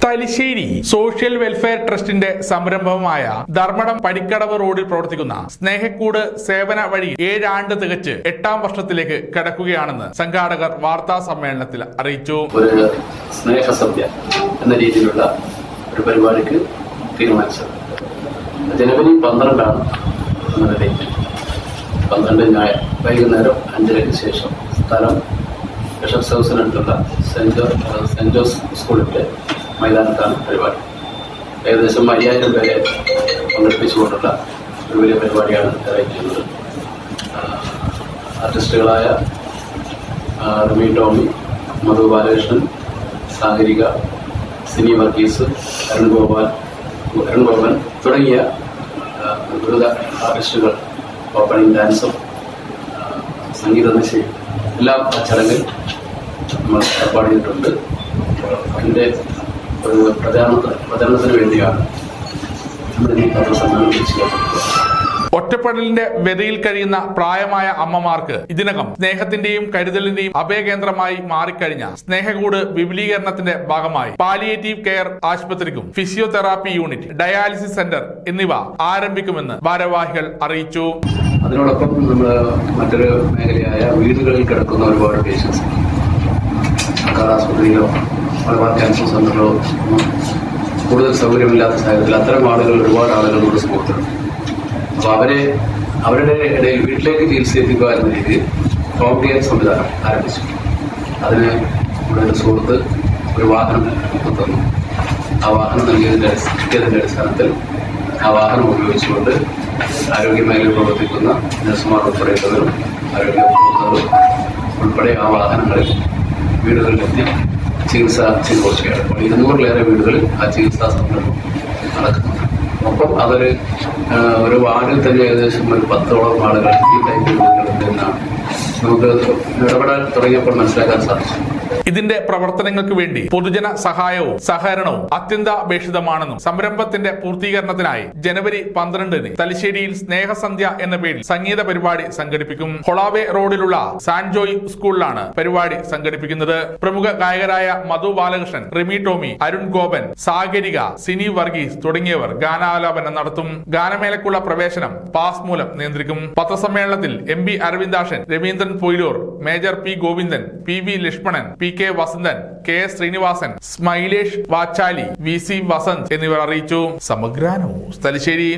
Thalassery social welfare ട്രസ്റ്റിന്റെ സംരംഭമായ ധർമ്മടം പടിക്കടവ് റോഡിൽ പ്രവർത്തിക്കുന്ന സ്നേഹക്കൂട് സേവന വഴി 7 ആണ്ട് തികച്ച് 8ാം വർഷത്തിലേക്ക് കടക്കുകയാണെന്ന് സംഘാടകർ വാർത്താ സമ്മേളനത്തിൽ അറിയിച്ചു. ഒരു സ്നേഹസദ്യ എന്ന രീതിയിലുള്ള ഒരു പരിപാടിക്ക് തീരുമാനിച്ചത് ജനുവരി 12 12 ഞായർ വൈകുന്നേരം 5:30 ശേഷം സ്ഥലം ബിഷപ്സ് ഹൗസിനടുത്തുള്ള സെന്റ് ജോസ് സ്കൂളിന്റെ മൈതാനത്താണ് പരിപാടി. ഏകദേശം 5000 പേരെ പങ്കെടുപ്പിച്ചുകൊണ്ടുള്ള ഒരു വലിയ പരിപാടിയാണ് അറേഞ്ച് ചെയ്യുന്നത്. ആർട്ടിസ്റ്റുകളായ റിമി ടോമി, മധു ബാലകൃഷ്ണൻ, സാഗരിക, സിനി വർഗീസ്, അരുൺ ഗോപൻ തുടങ്ങിയ വിവിധ ആർട്ടിസ്റ്റുകൾ ഓപ്പണിംഗ് ഡാൻസും സംഗീത നിശയും എല്ലാം ആ ചടങ്ങിൽ നമ്മൾ ഏർപ്പാട് ചെയ്തിട്ടുണ്ട്. അതിൻ്റെ ഒരു പ്രചാരണത്തിന് വേണ്ടിയാണ് നമ്മൾ ഈ പത്രസമ്മേളനം വിളിച്ചുകൊണ്ടിരിക്കുന്നത്. ഒറ്റപ്പെടലിന്റെ വ്യതയിൽ കഴിയുന്ന പ്രായമായ അമ്മമാർക്ക് ഇതിനകം സ്നേഹത്തിന്റെയും കരുതലിന്റെയും അഭയകേന്ദ്രമായി മാറിക്കഴിഞ്ഞ സ്നേഹക്കൂട് വിപുലീകരണത്തിന്റെ ഭാഗമായി പാലിയേറ്റീവ് കെയർ ആശുപത്രിക്കും ഫിസിയോതെറാപ്പി യൂണിറ്റ്, ഡയാലിസിസ് സെന്റർ എന്നിവ ആരംഭിക്കുമെന്ന് ഭാരവാഹികൾ അറിയിച്ചു. അതിനോടൊപ്പം നമ്മൾ മറ്റൊരു മേഖലയായ വീടുകളിൽ കിടക്കുന്ന ഒരുപാട് പേഷ്യൻസ് സർക്കാർ ആശുപത്രിയിലോ മലബാർ ക്യാൻസർ സെന്ററിലോ കൂടുതൽ സൗകര്യമില്ലാത്ത സാഹചര്യത്തിൽ അത്തരം ആളുകൾ ഒരുപാട് ആളുകളോട് സുഹൃത്തുക്കളുണ്ട്. അപ്പോൾ അവരുടെ ഇടയിൽ വീട്ടിലേക്ക് ചികിത്സിക്കുക എന്ന രീതിയിൽ ഹോം കെയർ സംവിധാനം ആരംഭിച്ചു. അതിന് നമ്മുടെ ഒരു സുഹൃത്ത് ഒരു വാഹനം തന്നു. ആ വാഹനം കിട്ടിയതിൻ്റെ അടിസ്ഥാനത്തിൽ ആ വാഹനം ഉപയോഗിച്ചുകൊണ്ട് ആരോഗ്യ മേഖലയിൽ പ്രവർത്തിക്കുന്ന നഴ്സുമാർ ഉൾപ്പെടെയുള്ളവരും ആരോഗ്യ പ്രവർത്തകരും ഉൾപ്പെടെ ആ വാഹനങ്ങളിൽ വീടുകളിലെത്തി ചികിത്സ ചെയ്തു കൊടുക്കുകയാണ്. അപ്പോൾ 200-ലേറെ വീടുകളിൽ ആ ചികിത്സാ സംരംഭം നടക്കുന്നുണ്ട്. ഒപ്പം ഒരു വാർഡിൽ തന്നെ ഏകദേശം ഒരു 10ഓളം ആളുകൾ ഈ ടൈപ്പ് വീടുകളുണ്ട് എന്നാണ് നമുക്ക് ഇടപെടാൻ തുടങ്ങിയപ്പോൾ മനസ്സിലാക്കാൻ സാധിച്ചു. ഇതിന്റെ പ്രവർത്തനങ്ങൾക്ക് വേണ്ടി പൊതുജന സഹായവും സഹകരണവും അത്യന്താപേക്ഷിതമാണെന്നും സംരംഭത്തിന്റെ പൂർത്തീകരണത്തിനായി ജനുവരി 12 തലശ്ശേരിയിൽ സ്നേഹസന്ധ്യ എന്ന പേരിൽ സംഗീത പരിപാടി സംഘടിപ്പിക്കും. ഹൊളാവേ റോഡിലുള്ള സാൻജോയ് സ്കൂളിലാണ് പരിപാടി സംഘടിപ്പിക്കുന്നത്. പ്രമുഖ ഗായകരായ മധു ബാലകൃഷ്ണൻ, റിമി ടോമി, അരുൺ ഗോപൻ, സാഗരിക, സിനി വർഗീസ് തുടങ്ങിയവർ ഗാനാലാപനം നടത്തും. ഗാനമേളയ്ക്കുള്ള പ്രവേശനം പാസ് മൂലം നിയന്ത്രിക്കും. പത്രസമ്മേളനത്തിൽ MP Aravindakshan, Raveendran Poyilur, major P Govindan, PV Lakshmanan, PK Vasanthan, KS Srinivasan, Smilesh Vachali, VC Vasanth എന്നിവർ അറിയിച്ചു. സമഗ്ര ന്യൂസ് തലശ്ശേരി.